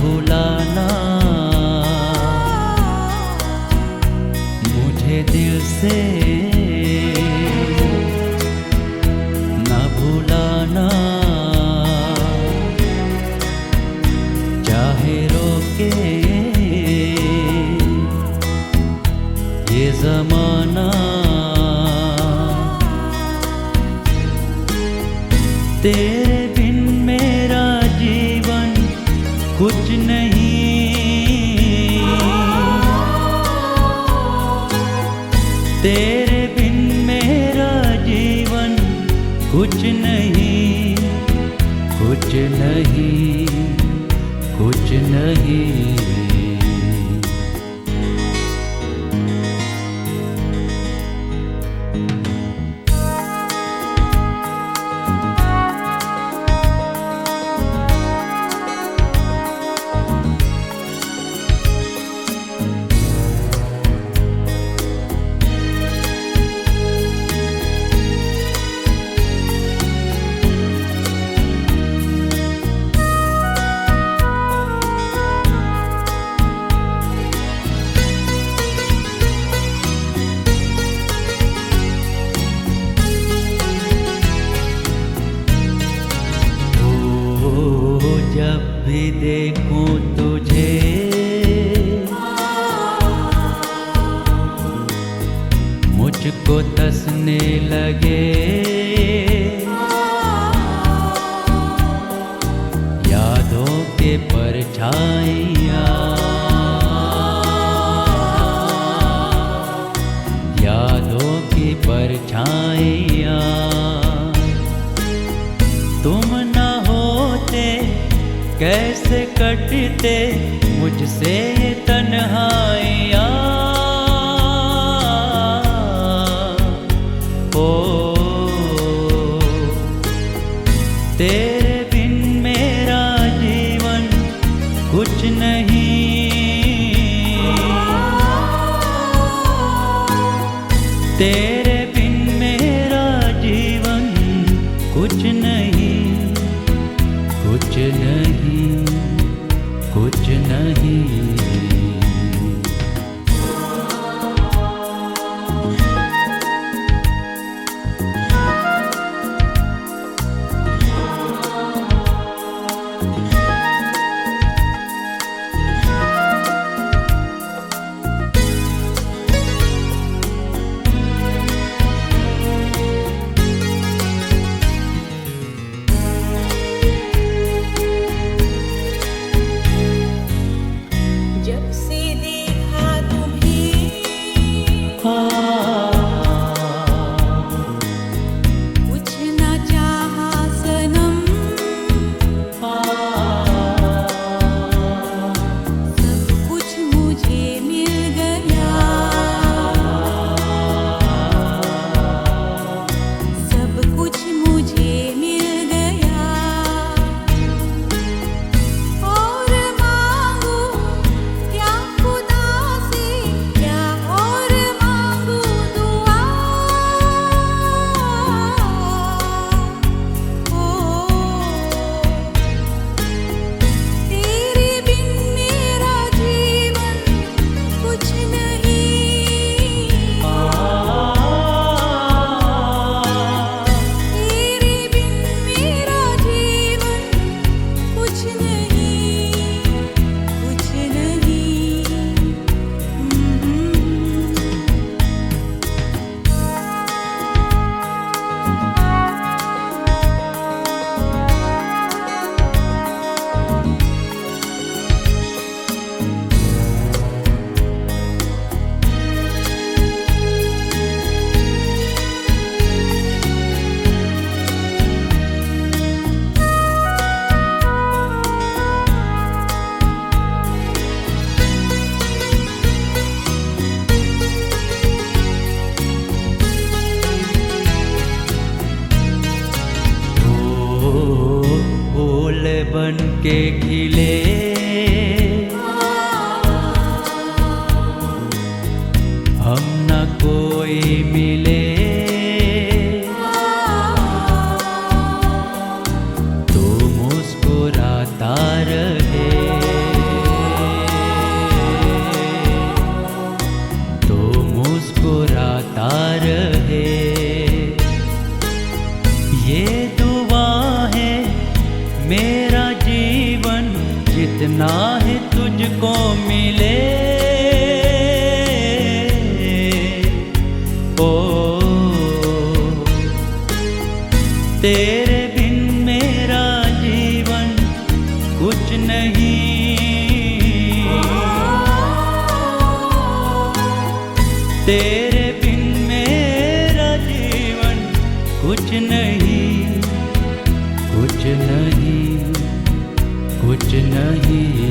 भुलाना मुझे दिल से, ना भुलाना चाहे रोके ये ज़माना। तेरे बिन मेरा जीवन कुछ नहीं, तेरे बिन मेरा जीवन कुछ नहीं, कुछ नहीं, कुछ नहीं। जब भी देखूं तुझे मुझको तसने लगे, यादों के परछाइयाँ, यादों की परछाइयाँ। तुम न होते कैसे कटते मुझसे ये तन्हाइयाँ। ओ तेरे बिन मेरा जीवन कुछ नहीं, तेरे बिन मेरा जीवन कुछ नहीं, कुछ नहीं, कुछ नहीं। बन के खिले हम न कोई मिले तो मुस्कुराता रहे। जितना है तुझको मिले, ओ तेरे बिन मेरा जीवन कुछ नहीं, तेरे बिन मेरा जीवन कुछ नहीं, कुछ नहीं, कुछ नहीं।